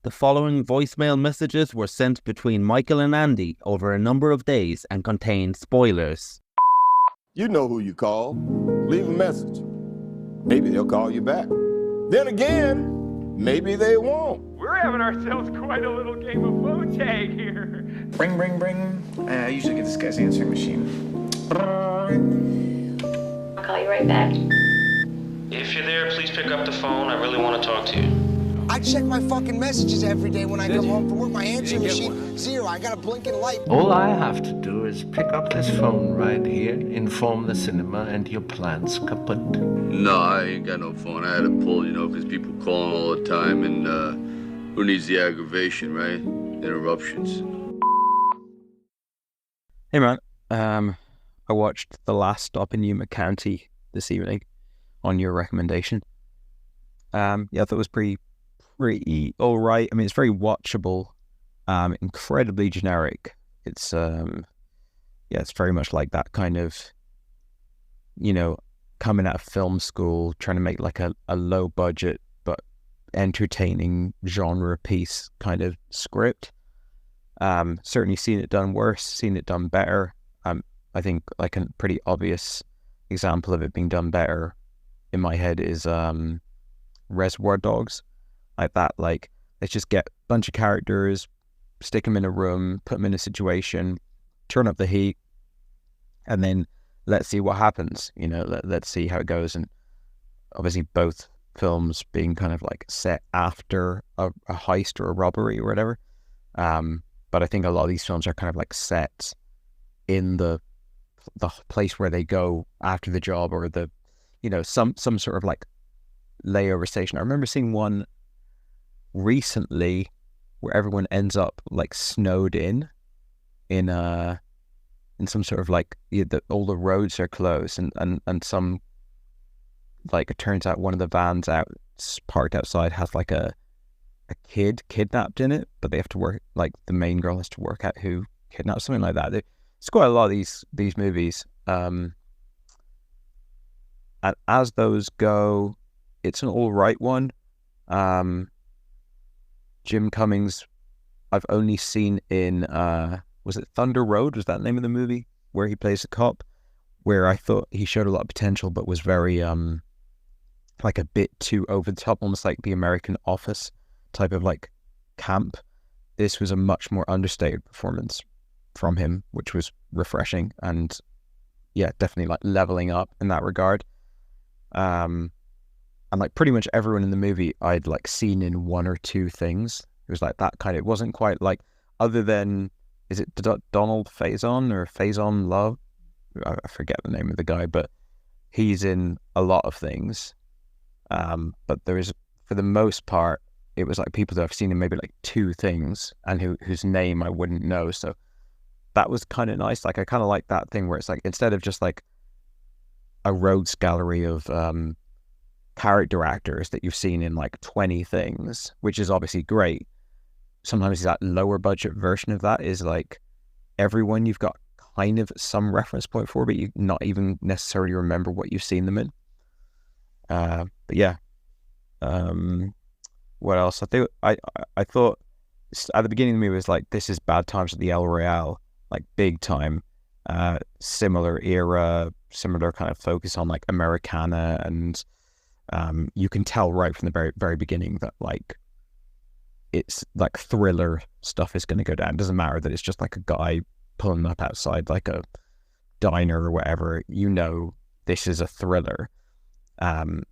The following voicemail messages were sent between Michael and Andy over a number of days and contain spoilers. You know who you call. Leave a message. Maybe they'll call you back. Then again, maybe they won't. We're having ourselves quite a little game of phone tag here. Ring, ring, ring. I usually get this guy's answering machine. I'll call you right back. If you're there, please pick up the phone. I really want to talk to you. I check my fucking messages every day when I come home from work. My answering machine, zero. I got a blinking light. All I have to do is pick up this phone right here, inform the cinema, and your plan's kaput. No, I ain't got no phone. I had to pull, because people calling all the time, and who needs the aggravation, right? Interruptions. Hey man, I watched The Last Stop in Yuma County this evening on your recommendation. I thought it was pretty all right. I mean, it's very watchable, incredibly generic. It's it's very much like that kind of, coming out of film school, trying to make like a low budget but entertaining genre piece kind of script. Certainly seen it done worse, seen it done better. I think like a pretty obvious example of it being done better in my head is Reservoir Dogs. Like that, like let's just get a bunch of characters, stick them in a room, put them in a situation, turn up the heat, and then let's see what happens. Let's see how it goes. And obviously both films being kind of like set after a heist or a robbery or whatever. But I think a lot of these films are kind of like set in the place where they go after the job, or the, some sort of like layover station. I remember seeing one recently where everyone ends up like snowed in some sort of like all the roads are closed, and some, like, it turns out one of the vans parked outside has like a kid kidnapped in it, but they have to work, like the main girl has to work out who kidnapped, something like that. It's quite a lot of these movies, and as those go, it's an all right one. Jim Cummings, I've only seen in was it Thunder Road? Was that the name of the movie where he plays a cop? Where I thought he showed a lot of potential, but was very like a bit too over the top, almost like the American Office type of like camp. This was a much more understated performance from him, which was refreshing, and definitely like leveling up in that regard. And like pretty much everyone in the movie I'd like seen in one or two things. It was like that kind of, it wasn't quite like, other than, is it Donald Faison or Faison Love? I forget the name of the guy, but he's in a lot of things. But there is, for the most part, it was like people that I've seen in maybe like two things, and whose name I wouldn't know. So that was kind of nice. Like I kind of like that thing where it's like, instead of just like a rogues gallery of character actors that you've seen in like 20 things, which is obviously great, sometimes that lower budget version of that is like everyone you've got kind of some reference point for, but you not even necessarily remember what you've seen them in. What else? I thought at the beginning of the movie was like, this is Bad Times at the El Royale, like big time, similar era, similar kind of focus on like Americana, and you can tell right from the very, very beginning that like it's like thriller stuff is going to go down. It doesn't matter that it's just like a guy pulling up outside like a diner or whatever. This is a thriller, and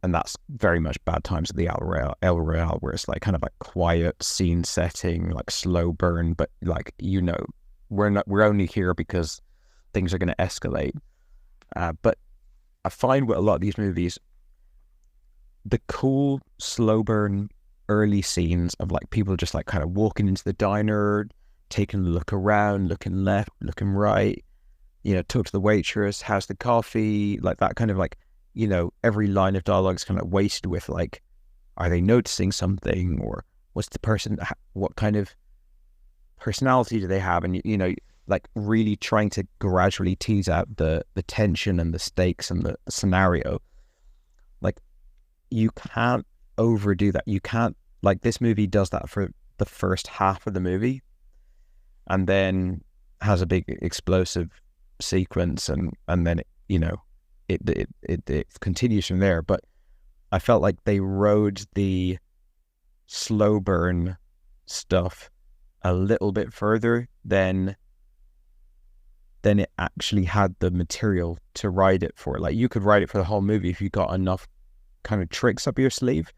that's very much Bad Times at the El Royale, where it's like kind of like quiet scene setting, like slow burn, but like we're only here because things are going to escalate. But I find with a lot of these movies, the cool slow burn early scenes of like people just like kind of walking into the diner, taking a look around, looking left, looking right, talk to the waitress, how's the coffee, like that kind of like, every line of dialogue is kind of wasted with like, are they noticing something, or what's the person, what kind of personality do they have, and like really trying to gradually tease out the tension and the stakes and the scenario. Like you can't overdo that. You can't like this movie does that for the first half of the movie, and then has a big explosive sequence, and then it continues from there. But I felt like they rode the slow burn stuff a little bit further than it actually had the material to ride it for. Like, you could ride it for the whole movie if you got enough kind of tricks up your sleeve.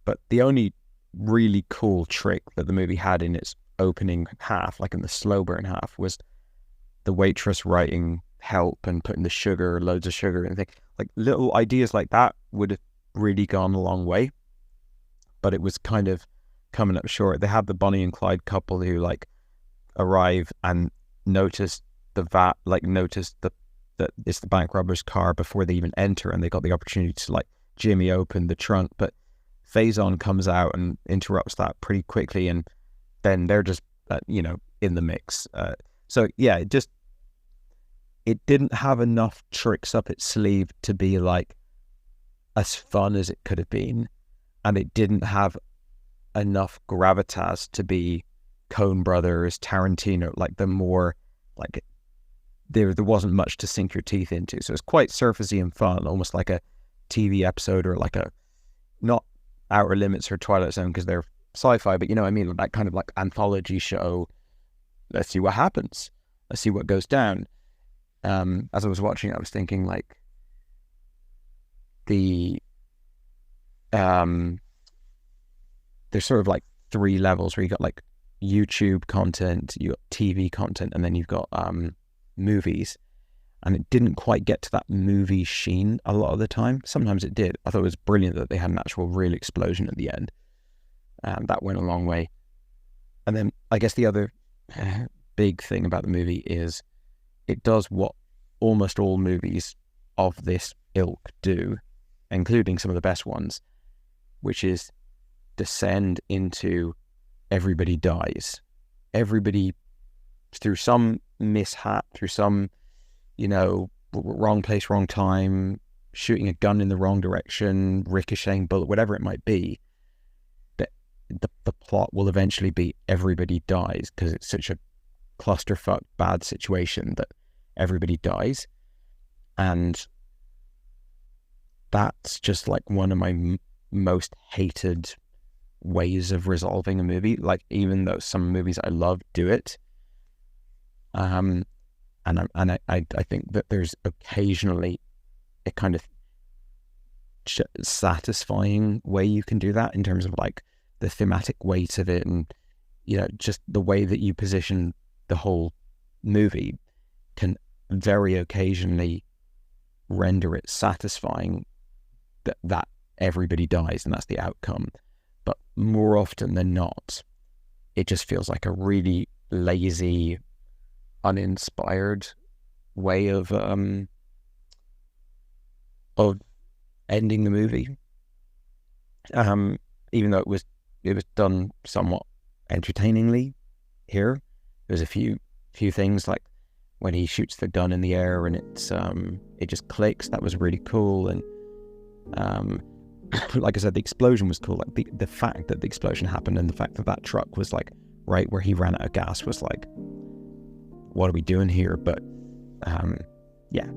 But the only really cool trick that the movie had in its opening half, like in the slow burn half, was the waitress writing help and putting the sugar, loads of sugar and things. Like, little ideas like that would have really gone a long way. But it was kind of coming up short. They had the Bonnie and Clyde couple who like arrive and notice the VAT, like notice that it's the bank robber's car before they even enter, and they got the opportunity to like jimmy open the trunk. But Faison comes out and interrupts that pretty quickly, and then they're just in the mix. So yeah, it didn't have enough tricks up its sleeve to be like as fun as it could have been, and it didn't have enough gravitas to be Coen Brothers, Tarantino, like the more like there wasn't much to sink your teeth into. So it's quite surfacey and fun, almost like a TV episode, or like a, not Outer Limits or Twilight Zone because they're sci-fi, but you know what I mean, that kind of like anthology show. Let's see what happens. Let's see what goes down. As I was watching, I was thinking like there's sort of like 3 levels where you got like YouTube content, you got TV content, and then you've got movies. And it didn't quite get to that movie sheen a lot of the time. Sometimes it did. I thought it was brilliant that they had an actual real explosion at the end. That went a long way. And then I guess the other big thing about the movie is it does what almost all movies of this ilk do, including some of the best ones, which is descend into everybody dies. Everybody, through some mishap, through some, wrong place, wrong time, shooting a gun in the wrong direction, ricocheting bullet, whatever it might be, that the plot will eventually be everybody dies, because it's such a clusterfuck bad situation that everybody dies. And that's just like one of my most hated ways of resolving a movie. Like, even though some movies I love do it, and I think that there's occasionally a kind of satisfying way you can do that in terms of like the thematic weight of it, and just the way that you position the whole movie can very occasionally render it satisfying that everybody dies and that's the outcome. But more often than not, it just feels like a really lazy, uninspired way of ending the movie. Even though it was done somewhat entertainingly here. There's a few things, like when he shoots the gun in the air and it just clicks. That was really cool. And like I said, the explosion was cool. Like the fact that the explosion happened and the fact that truck was like right where he ran out of gas was like, what are we doing here? But yeah,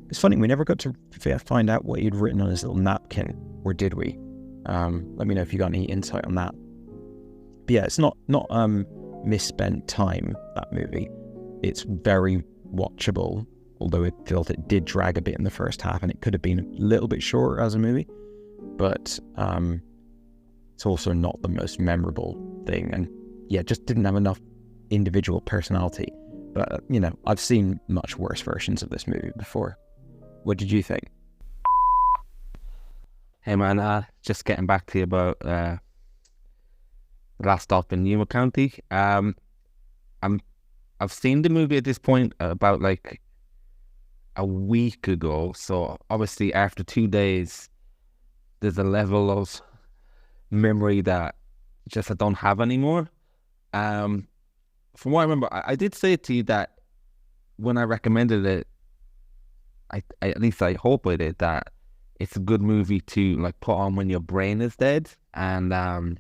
it's funny, we never got to find out what he'd written on his little napkin, or did we? Let me know if you got any insight on that. But yeah, it's not misspent time, that movie. It's very watchable, although it felt it did drag a bit in the first half, and it could have been a little bit shorter as a movie. But it's also not the most memorable thing, and yeah, just didn't have enough individual personality. But I've seen much worse versions of this movie before. What did you think? Hey man, just getting back to you about the last stop in Yuma County. I've seen the movie at this point about like a week ago. So obviously after 2 days, there's a level of memory that just I don't have anymore. From what I remember, I did say to you that when I recommended it, at least I hope I did, that it's a good movie to like put on when your brain is dead. And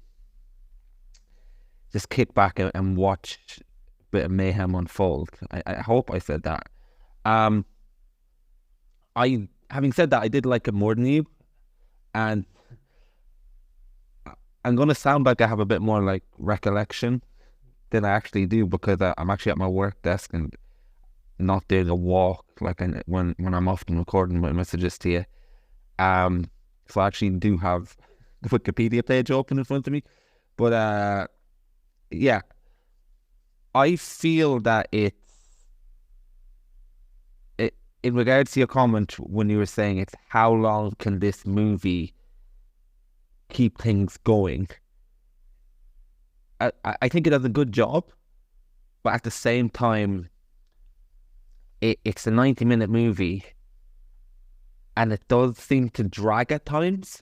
just kick back and watch a bit of mayhem unfold. I hope I said that. Having said that, I did like it more than you, and I'm gonna sound like I have a bit more like recollection than I actually do, because I'm actually at my work desk and not doing a walk like when I'm often recording my messages to you. So I actually do have the Wikipedia page open in front of me, but yeah, I feel that in regards to your comment when you were saying it's how long can this movie keep things going, I think it does a good job, but at the same time, it's a 90-minute movie, and it does seem to drag at times.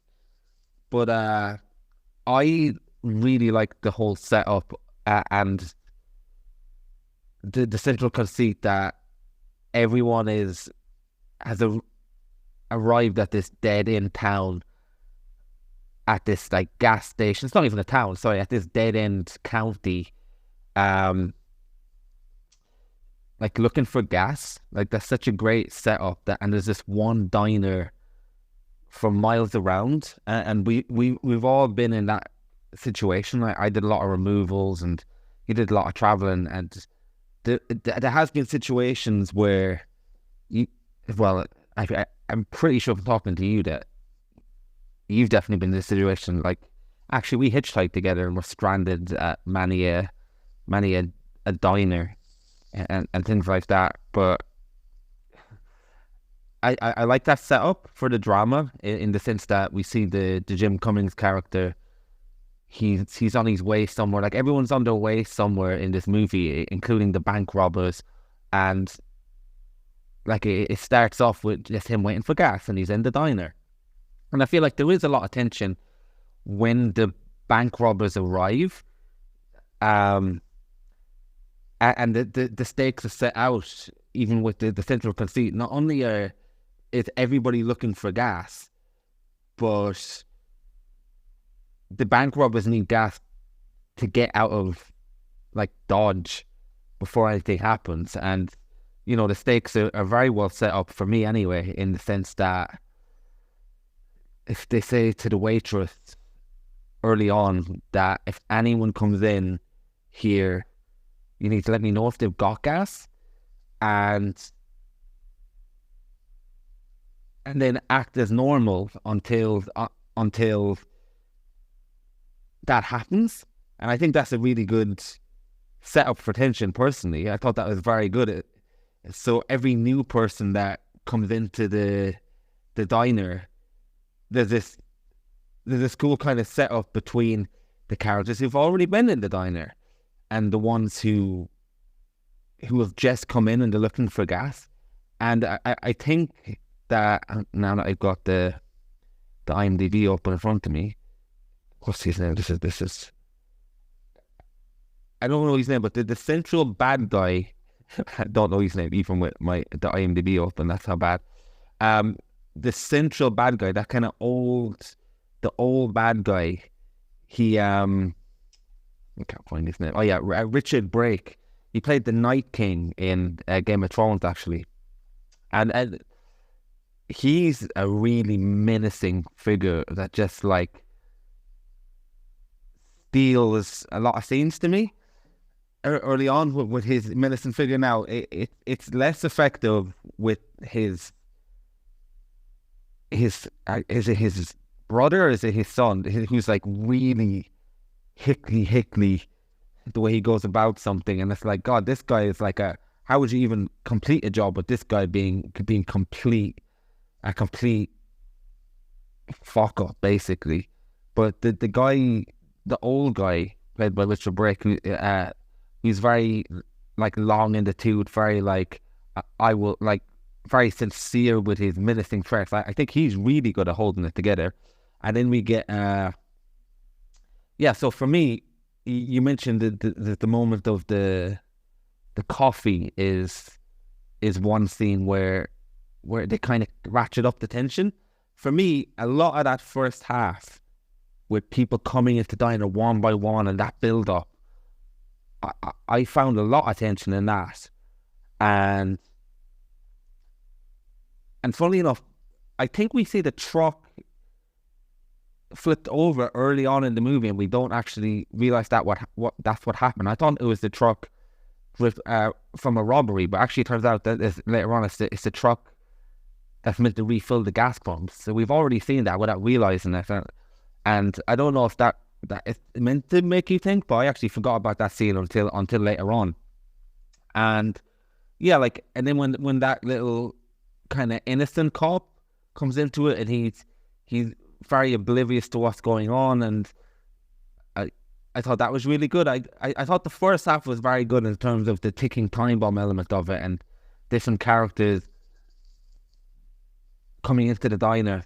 But I really like the whole setup and the central conceit that everyone has arrived at this dead-end town, at this like gas station. It's not even a town, sorry, at this dead-end county, like looking for gas. Like, that's such a great setup. And there's this one diner for miles around, and we've all been in that situation. I did a lot of removals, and you did a lot of traveling, and there has been situations where I'm pretty sure from talking to you that you've definitely been in this situation. Like, actually, we hitchhiked together and were stranded at many a diner and things like that. But I like that setup for the drama in the sense that we see the Jim Cummings character. He's on his way somewhere. Like, everyone's on their way somewhere in this movie, including the bank robbers, and like it starts off with just him waiting for gas, and he's in the diner. And I feel like there is a lot of tension when the bank robbers arrive, and the stakes are set out, even with the central conceit. Not only is everybody looking for gas, but the bank robbers need gas to get out of like Dodge before anything happens. And you know, the stakes are very well set up for me anyway, in the sense that if they say to the waitress early on that if anyone comes in here, you need to let me know if they've got gas, and then act as normal until that happens. And I think that's a really good setup for tension. Personally, I thought that was very good. So every new person that comes into the diner, there's this cool kind of setup between the characters who've already been in the diner and the ones who have just come in and they're looking for gas. And I think that now that I've got the IMDb open in front of me, what's his name? This is I don't know his name, but the central bad guy. I don't know his name, even with the IMDb open. That's how bad. The central bad guy, that kind of the old bad guy. He I can't find his name. Oh yeah, Richard Brake. He played the Night King in Game of Thrones, actually, and he's a really menacing figure that just like steals a lot of scenes to me. Early on with his menacing figure. Now it's less effective with his is it his brother or is it his son, who's like really hickly the way he goes about something, and it's like, God, this guy is like how would you even complete a job with this guy being a complete fuck up, basically. But the old guy played by Richard Brake, he's very like long in the tooth, very like I will like very sincere with his menacing threats. I think he's really good at holding it together. And then we get so for me, you mentioned the moment of the coffee is one scene where they kind of ratchet up the tension. For me, a lot of that first half with people coming into diner one by one and that build up I found a lot of tension in that, and funnily enough, I think we see the truck flipped over early on in the movie, and we don't actually realize that that's what happened. I thought it was the truck from a robbery, but actually it turns out that later on it's the truck that's meant to refill the gas pumps. So we've already seen that without realizing it, and I don't know if that is meant to make you think, but I actually forgot about that scene until later on. And yeah, like, and then when that little kind of innocent cop comes into it, and he's very oblivious to what's going on, and I thought that was really good. I thought the first half was very good in terms of the ticking time bomb element of it, and different characters coming into the diner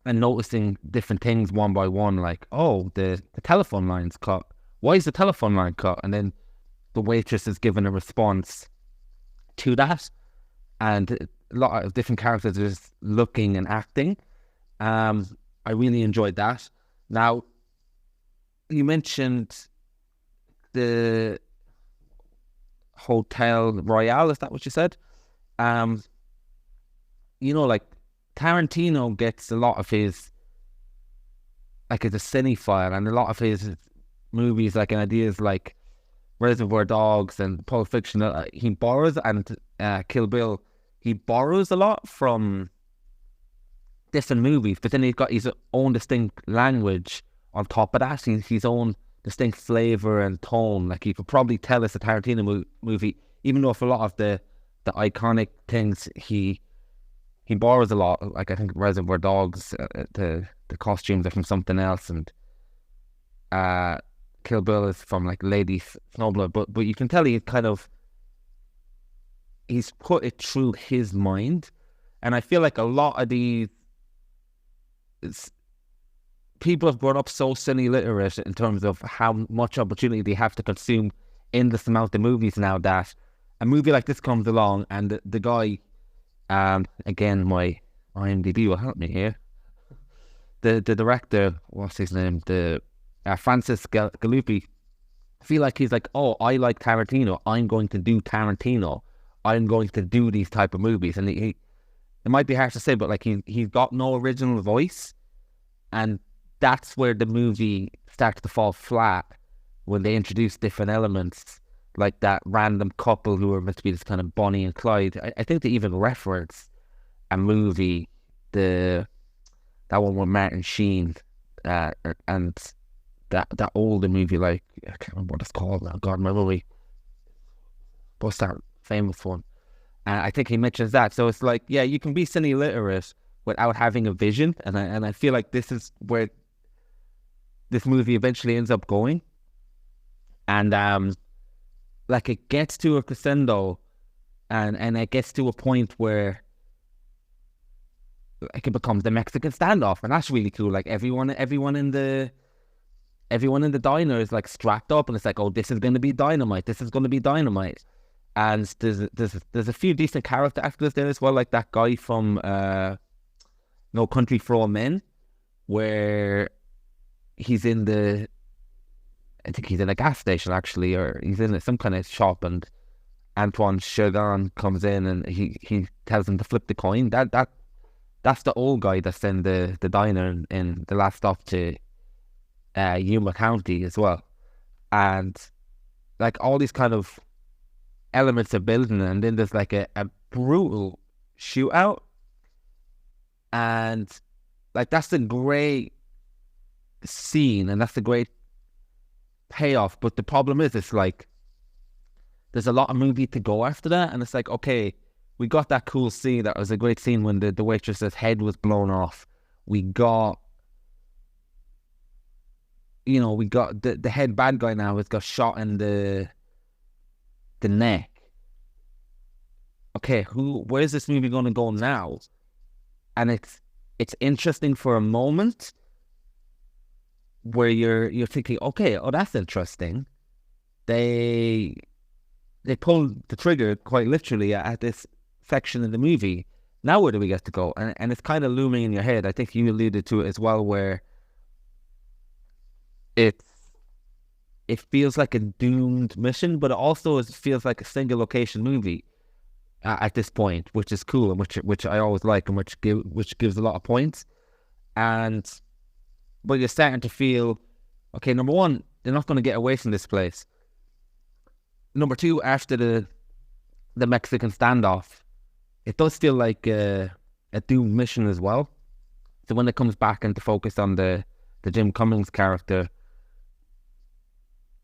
and noticing different things one by one, like, oh, the telephone line's cut. Why is the telephone line cut? And then the waitress is given a response to that, and a lot of different characters are just looking and acting. I really enjoyed that. Now, you mentioned the Hotel Royale, is that what you said? Like, Tarantino gets a lot of his, like, as a cinephile, and a lot of his movies, like, and ideas like Reservoir Dogs and Pulp Fiction, he borrows, and Kill Bill, he borrows a lot from different movies, but then he's got his own distinct language on top of that, his own distinct flavor and tone. Like, you could probably tell it's a Tarantino movie, even though for a lot of the iconic things he borrows a lot. Like, I think Reservoir Dogs, the costumes are from something else, and Kill Bill is from, like, Lady Snowblood, but you can tell he's put it through his mind. And I feel like a lot of these people have grown up so cine literate in terms of how much opportunity they have to consume endless amount of movies now, that a movie like this comes along, and the guy, again, my IMDb will help me here, the director, what's his name, the Francis Galupi, feel like he's like, oh, I like Tarantino, I'm going to do Tarantino, I'm going to do these type of movies. And he it might be hard to say, but like, he's got no original voice, and that's where the movie starts to fall flat, when they introduce different elements, like that random couple who are meant to be this kind of Bonnie and Clyde. I think they even reference a movie, that one with Martin Sheen, and that older movie, like, I can't remember what it's called now. God, my movie, what's that famous one? I think he mentions that. So it's like, yeah, you can be cine literate without having a vision, and I feel like this is where this movie eventually ends up going. And like, it gets to a crescendo, and it gets to a point where, like, it becomes the Mexican standoff, and that's really cool. Like, everyone in the diner is, like, strapped up, and it's like, oh, this is going to be dynamite. This is going to be dynamite. And there's a few decent character actors there as well, like that guy from No Country for Old Men, where he's in I think he's in a gas station, actually, or he's in some kind of shop, and Antoine Chardon comes in, and he tells him to flip the coin. That's the old guy that's in the diner in the last stop to Yuma County as well. And, like, all these kind of elements of building, and then there's like a brutal shootout, and, like, that's a great scene, and that's a great payoff. But the problem is, it's like, there's a lot of movie to go after that, and it's like, okay, we got that cool scene, that was a great scene when the waitress's head was blown off. We got the head bad guy now has got shot in the neck. Okay, where's this movie going to go now? And it's interesting for a moment, where you're thinking, okay, oh, that's interesting. They pulled the trigger quite literally at this section of the movie. Now where do we get to go? And it's kind of looming in your head. I think you alluded to it as well, where it's it feels like a doomed mission, but it also feels like a single location movie at this point, which is cool and which I always like, and which gives a lot of points. But you're starting to feel, okay, number one, they're not going to get away from this place. Number two, after the Mexican standoff, it does feel like a doomed mission as well. So when it comes back into focus on the Jim Cummings character,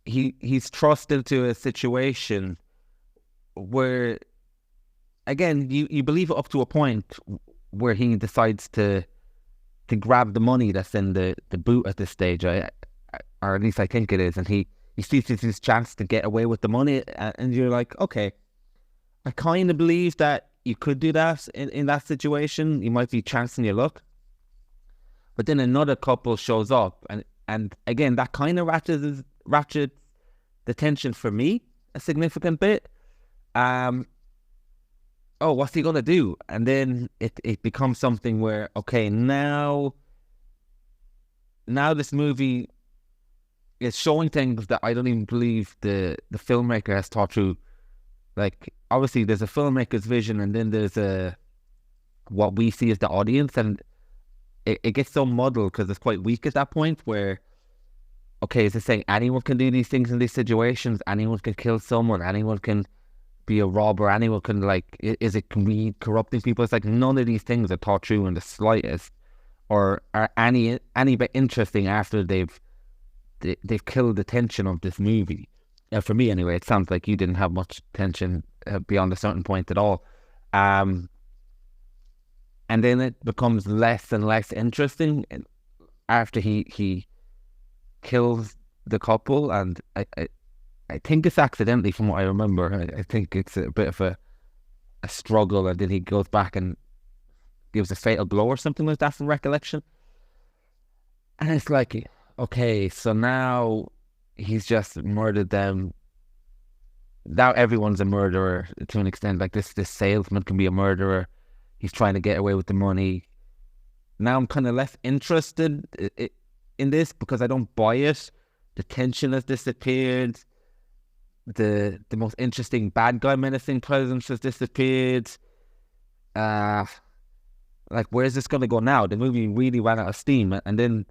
he's thrust into a situation where, again, you believe it up to a point where he decides to grab the money that's in the boot at this stage, or at least I think it is, and he sees his chance to get away with the money, and you're like, okay, I kind of believe that you could do that in that situation. You might be chancing your luck. But then another couple shows up, and again, that kind of ratchets the tension for me a significant bit. Oh, what's he gonna do? And then it becomes something where, okay, now this movie is showing things that I don't even believe the filmmaker has thought through. Like, obviously there's a filmmaker's vision, and then there's what we see as the audience, and it gets so muddled because it's quite weak at that point where, okay, is it saying anyone can do these things in these situations? Anyone can kill someone? Anyone can be a robber? Anyone can, like, is it greed corrupting people? It's like none of these things are thought through in the slightest, or are any bit interesting after they've killed the tension of this movie. For me anyway, it sounds like you didn't have much tension beyond a certain point at all. And then it becomes less and less interesting after he kills the couple, and I think it's accidentally from what I remember. I think it's a bit of a struggle, and then he goes back and gives a fatal blow or something like that from recollection. And it's like, okay, so now he's just murdered them. Now everyone's a murderer to an extent. Like this salesman can be a murderer. He's trying to get away with the money. Now I'm kind of less interested in this because I don't buy it. The tension has disappeared. The most interesting bad guy menacing presence has disappeared. Like, where's this going to go now? The movie really ran out of steam, and then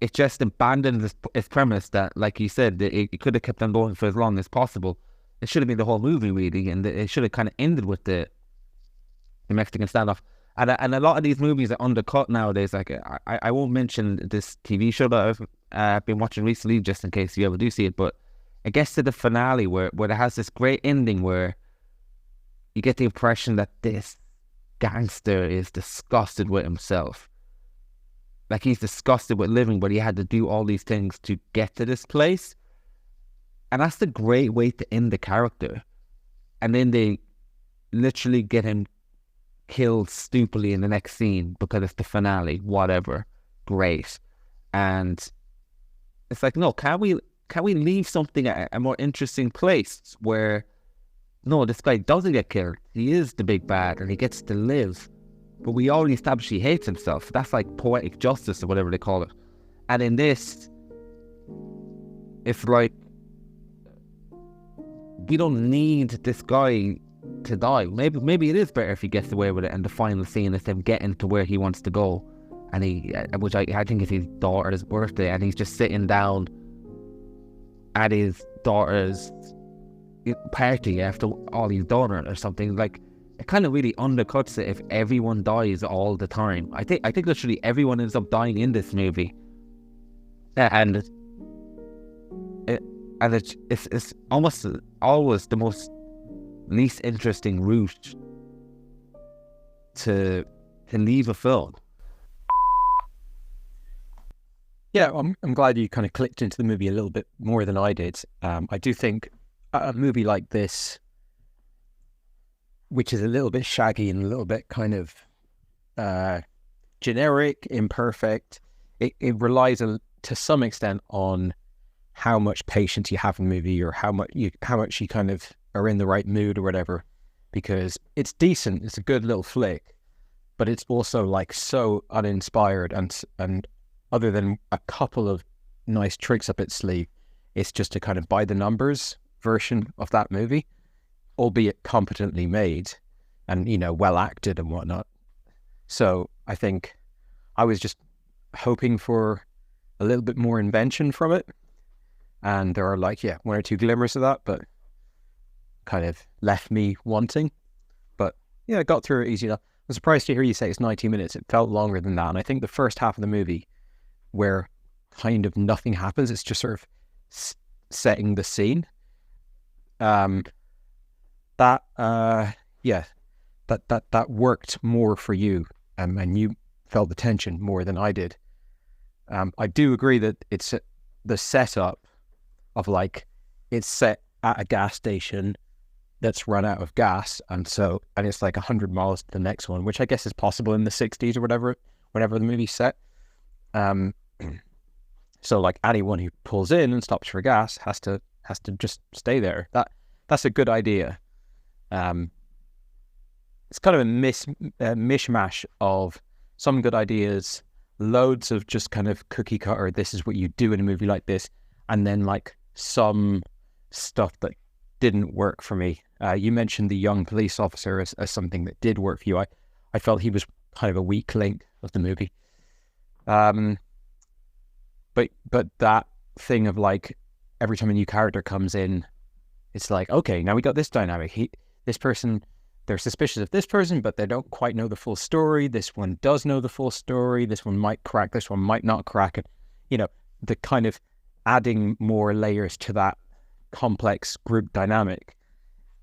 it just abandoned its premise that, like you said, it could have kept on going for as long as possible. It should have been the whole movie, really, and it should have kind of ended with the Mexican standoff. And a lot of these movies are undercut nowadays. Like, I won't mention this TV show that I've been watching recently, just in case you ever do see it, but it gets to the finale where it has this great ending where you get the impression that this gangster is disgusted with himself. Like, he's disgusted with living, but he had to do all these things to get to this place. And that's the great way to end the character. And then they literally get him killed stupidly in the next scene because it's the finale, whatever. Great. And it's like, no, can we leave something at a more interesting place where, no, this guy doesn't get killed. He is the big bad and he gets to live. But we already established he hates himself. That's like poetic justice or whatever they call it. And in this, it's like, we don't need this guy to die. Maybe it is better if he gets away with it, and the final scene is him getting to where he wants to go, and which I think is his daughter's birthday, and he's just sitting down at his daughter's party after all he's done or something. Like, it kind of really undercuts it if everyone dies all the time. I think literally everyone ends up dying in this movie, and it's almost always the most least interesting route to leave a film. Yeah, I'm glad you kind of clicked into the movie a little bit more than I did. I do think a movie like this, which is a little bit shaggy and a little bit kind of generic, imperfect, it relies to some extent on how much patience you have in the movie, or how much you kind of are in the right mood or whatever, because it's decent, it's a good little flick, but it's also like so uninspired, and other than a couple of nice tricks up its sleeve, It's just a kind of by the numbers version of that movie, albeit competently made and, well acted and whatnot. So I think I was just hoping for a little bit more invention from it. And there are one or two glimmers of that, but kind of left me wanting. But I got through it easy enough. I'm surprised to hear you say it's 90 minutes. It felt longer than that. And I think the first half of the movie, where kind of nothing happens, it's just sort of setting the scene. That worked more for you, and you felt the tension more than I did. I do agree that it's the setup of it's set at a gas station that's run out of gas, and it's 100 miles to the next one, which I guess is possible in the 60s or whatever, whenever the movie's set. So anyone who pulls in and stops for gas has to just stay there. That's a good idea. It's kind of a mishmash of some good ideas, loads of just kind of cookie cutter, this is what you do in a movie like this, and then some stuff that didn't work for me. You mentioned the young police officer as something that did work for you. I felt he was kind of a weak link of the movie. But that thing of every time a new character comes in, it's okay, now we got this dynamic. This person, they're suspicious of this person, but they don't quite know the full story. This one does know the full story. This one might crack. This one might not crack. And, the kind of adding more layers to that complex group dynamic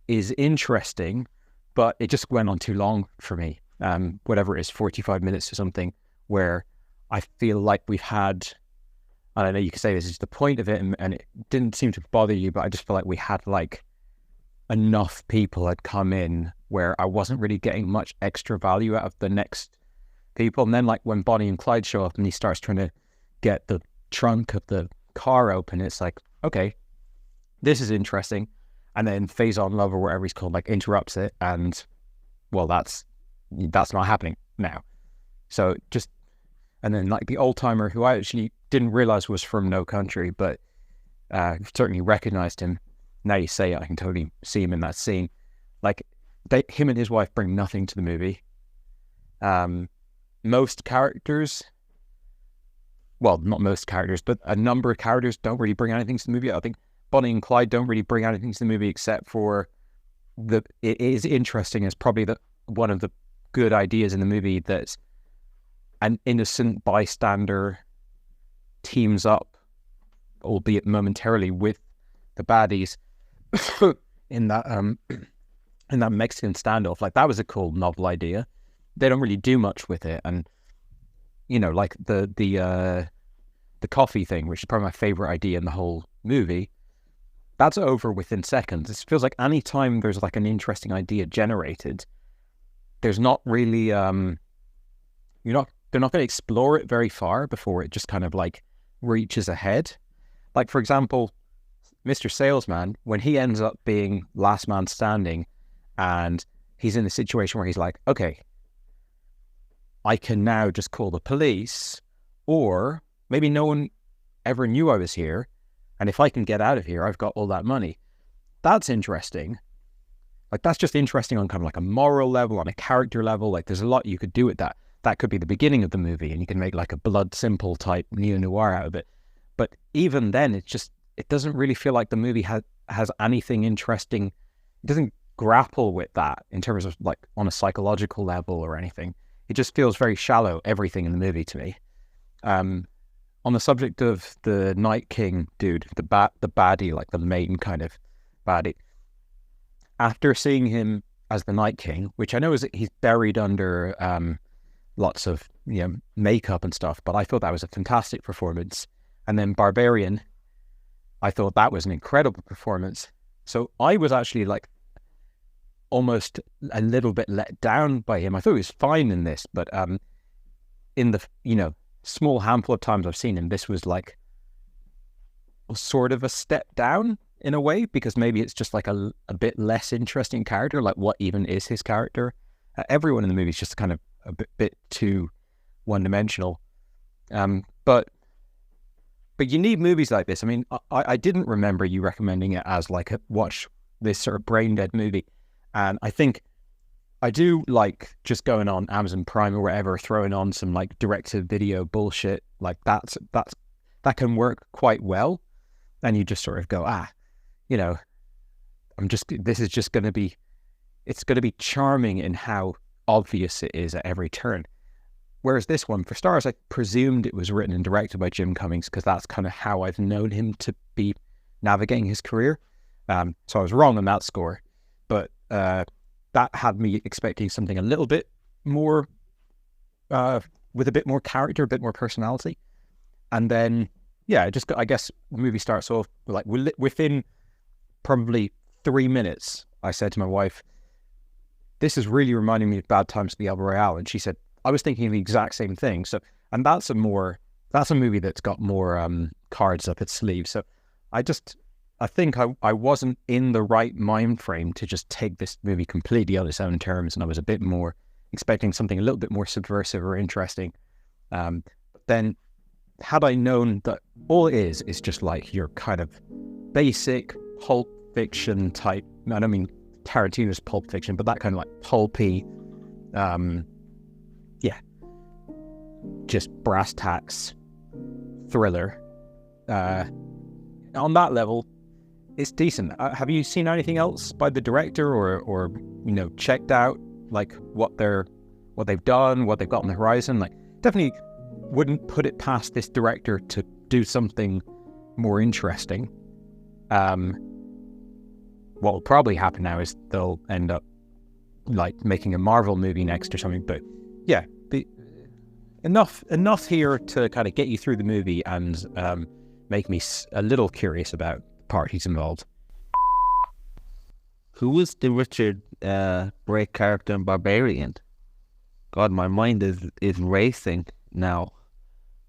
is interesting, but it just went on too long for me. Whatever it is, 45 minutes or something, where I feel like we've had, I don't know, you could say this is the point of it, and it didn't seem to bother you, but I just feel like we had enough people had come in where I wasn't really getting much extra value out of the next people. And then when Bonnie and Clyde show up and he starts trying to get the trunk of the car open, it's okay, this is interesting. And then Faison Love or whatever he's called interrupts it, and well, that's not happening now. So just, and then the old timer who I actually didn't realize was from No Country, but certainly recognized him. Now you say it, I can totally see him in that scene. Him and his wife bring nothing to the movie. Most characters, well, not most characters, but a number of characters don't really bring anything to the movie. I think Bonnie and Clyde don't really bring anything to the movie except for it is interesting as probably one of the good ideas in the movie that an innocent bystander teams up, albeit momentarily, with the baddies in that Mexican standoff. That was a cool novel idea. They don't really do much with it, and the coffee thing, which is probably my favorite idea in the whole movie, that's over within seconds. It feels like any time there's an interesting idea generated, there's not really they're not going to explore it very far before it just kind of reaches ahead. For example, Mr. Salesman, when he ends up being last man standing and he's in the situation where he's okay, I can now just call the police, or maybe no one ever knew I was here, and if I can get out of here, I've got all that money. That's interesting. That's just interesting on kind of a moral level, on a character level. There's a lot you could do with that. That could be the beginning of the movie, and you can make a Blood Simple type neo-noir out of it. But even then, it doesn't really feel like the movie has anything interesting. It doesn't grapple with that in terms of on a psychological level or anything. It just feels very shallow, everything in the movie to me. On the subject of the Night King dude, the baddie, the main kind of baddie, after seeing him as the Night King, which I know he's buried under lots of makeup and stuff, but I thought that was a fantastic performance. And then Barbarian, I thought that was an incredible performance. So I was actually almost a little bit let down by him. I thought he was fine in this, but in the small handful of times I've seen him, this was sort of a step down in a way, because maybe it's just a bit less interesting character. What even is his character? Everyone in the movie is just kind of a bit too one-dimensional. But But you need movies like this. I mean, I didn't remember you recommending it as like watch this sort of brain dead movie. And I think I do like just going on Amazon Prime or whatever, throwing on some like direct-to-video bullshit. Like that can work quite well. And you just sort of go, you know, this is just going to be, it's going to be charming in how obvious it is at every turn. Whereas this one, for starters, I presumed it was written and directed by Jim Cummings because that's kind of how I've known him to be navigating his career. So I was wrong on that score. But that had me expecting something a little bit more, with a bit more character, a bit more personality. And then, I guess the movie starts off like within probably 3 minutes, I said to my wife, this is really reminding me of Bad Times at the El Royale. And she said, I was thinking the exact same thing. So, and that's a movie that's got more cards up its sleeve. So I think I wasn't in the right mind frame to just take this movie completely on its own terms. And I was a bit more expecting something a little bit more subversive or interesting. But then had I known that all it is just like your kind of basic Pulp Fiction type, I don't mean Tarantino's Pulp Fiction, but that kind of like pulpy, just brass tacks thriller. On that level, it's decent. Have you seen anything else by the director or checked out like what they've done, what they've got on the horizon? Like, definitely wouldn't put it past this director to do something more interesting. What will probably happen now is they'll end up like making a Marvel movie next or something. But yeah, enough here to kind of get you through the movie and make me a little curious about parties involved. Who was the Richard Brake character in Barbarian? God, my mind is racing now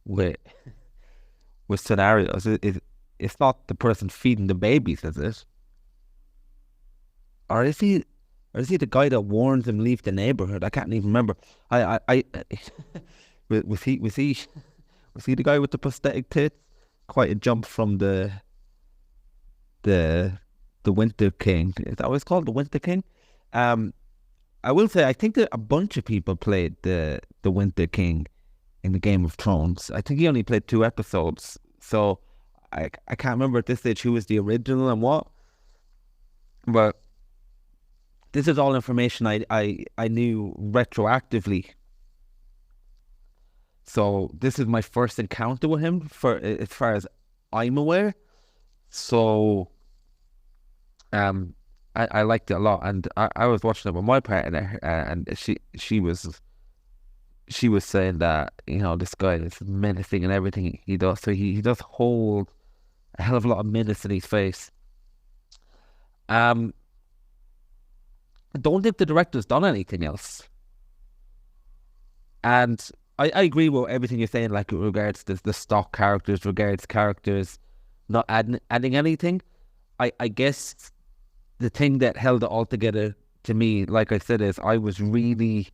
with scenarios. It's not the person feeding the babies, is it? Or is he the guy that warns him leave the neighborhood? I can't even remember. Was he the guy with the prosthetic tits? Quite a jump from the Winter King. Is that what it's called? The Winter King? I will say I think that a bunch of people played the Winter King in the Game of Thrones. I think he only played 2 episodes. So I can't remember at this stage who was the original and what. But this is all information I knew retroactively. So this is my first encounter with him, for as far as I'm aware. So I liked it a lot, and I was watching it with my partner, and she was saying that, this guy is menacing and everything he does. So he does hold a hell of a lot of menace in his face. I don't think the director's done anything else. And I agree with everything you're saying, like, with regards to the stock characters, characters not adding anything. I guess the thing that held it all together to me, like I said, is I was really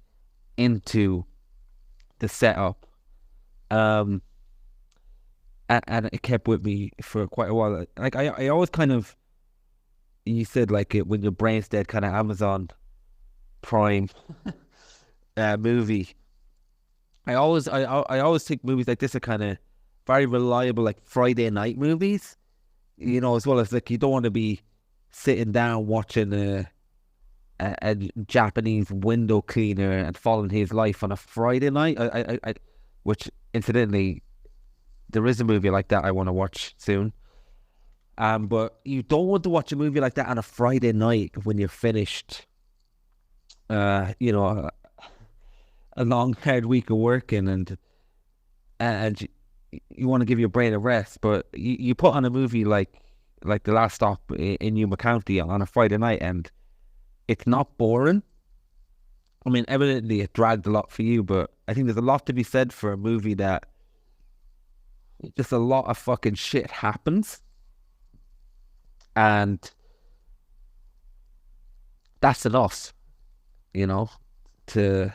into the setup. And it kept with me for quite a while. Like, I always kind of, you said, like, when your brain's dead, kind of Amazon Prime movie. I always think movies like this are kind of very reliable, like Friday night movies, as well as, like, you don't want to be sitting down watching a Japanese window cleaner and following his life on a Friday night. I which, incidentally, there is a movie like that I want to watch soon. But you don't want to watch a movie like that on a Friday night when you're finished, a long, hard week of working, and you want to give your brain a rest. But you put on a movie like The Last Stop in Yuma County on a Friday night, and it's not boring. I mean, evidently it dragged a lot for you, but I think there's a lot to be said for a movie that just a lot of fucking shit happens. And that's enough, to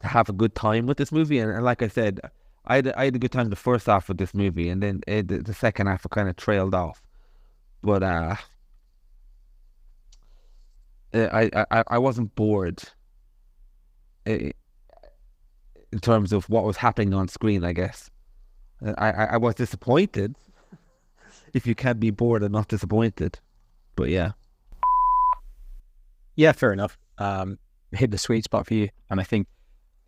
have a good time with this movie. And like I said, I had a good time the first half of this movie, and then the second half kind of trailed off. But I wasn't bored in terms of what was happening on screen, I guess. I was disappointed, if you can be bored and not disappointed. But yeah. Yeah, fair enough. Hit the sweet spot for you. And I think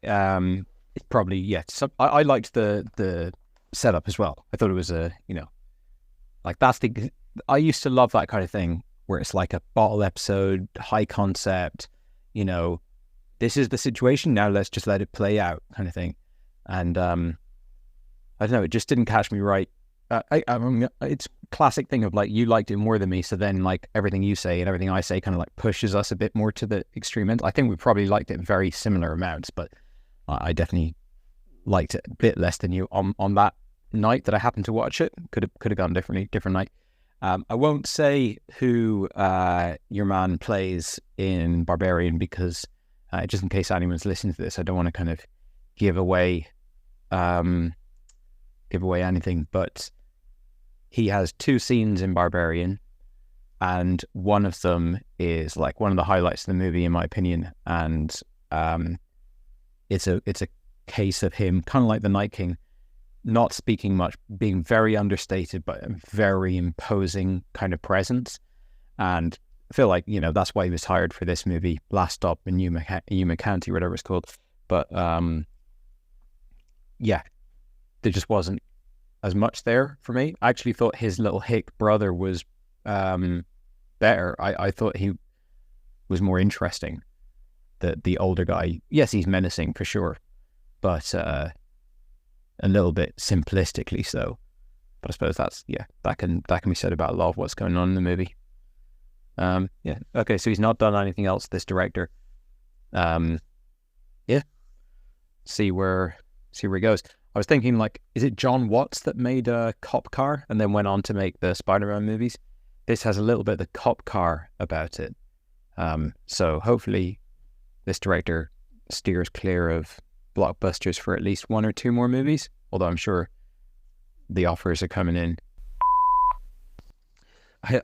it's probably, yeah. I liked the setup as well. I thought it was like I used to love that kind of thing where it's like a bottle episode, high concept, this is the situation, now let's just let it play out kind of thing. And I don't know, it just didn't catch me right. I mean, it's a classic thing of like, you liked it more than me, so then like everything you say and everything I say kind of like pushes us a bit more to the extreme end. I think we probably liked it in very similar amounts, but I definitely liked it a bit less than you on that night that I happened to watch it. Could have gone differently, different night. I won't say who your man plays in Barbarian because just in case anyone's listening to this, I don't want to kind of give away anything, but he has 2 scenes in Barbarian, and one of them is like one of the highlights of the movie in my opinion, and it's a case of him kind of like the Night King, not speaking much, being very understated but a very imposing kind of presence. And I feel like that's why he was hired for this movie, Last Stop in Yuma County, whatever it's called. But yeah, there just wasn't as much there for me. I actually thought his little hick brother was better. I thought he was more interesting. The older guy, yes, he's menacing for sure, but a little bit simplistically so. But I suppose that can be said about a lot of what's going on in the movie. Yeah. Okay, so he's not done anything else, this director. Yeah. See where he goes. I was thinking, like, is it John Watts that made Cop Car and then went on to make the Spider-Man movies? This has a little bit of the Cop Car about it. So hopefully this director steers clear of blockbusters for at least 1 or 2 more movies, although I'm sure the offers are coming in.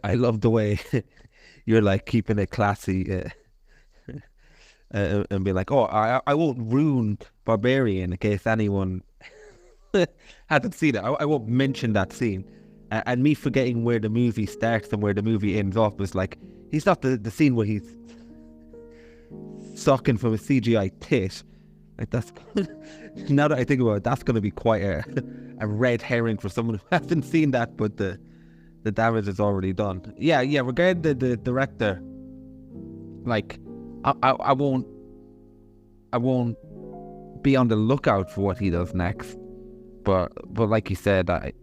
I love the way you're like keeping it classy and be like, oh, I won't ruin Barbarian in case anyone hasn't seen it. I won't mention that scene. And me forgetting where the movie starts and where the movie ends up is like, he's not the scene where he's sucking from a CGI tit. Like that's now that I think about it, that's going to be quite a red herring for someone who hasn't seen that, but the damage is already done. Yeah. Regarding the director, like I won't be on the lookout for what he does next. But like you said, it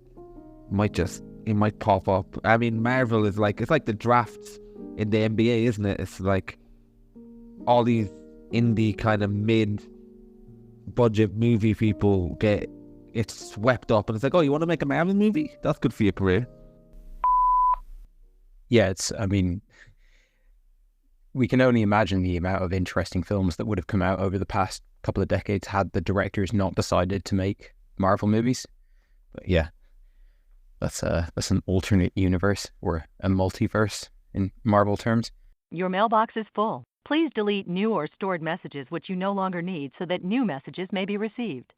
might pop up. I mean, Marvel is like, it's like the drafts in the NBA, isn't it? It's like all these indie kind of mid-budget movie people get it swept up, and it's like, oh, you want to make a Marvel movie? That's good for your career. Yeah, I mean, we can only imagine the amount of interesting films that would have come out over the past couple of decades had the directors not decided to make Marvel movies. But yeah, that's an alternate universe or a multiverse in Marvel terms. Your mailbox is full. Please delete new or stored messages which you no longer need so that new messages may be received.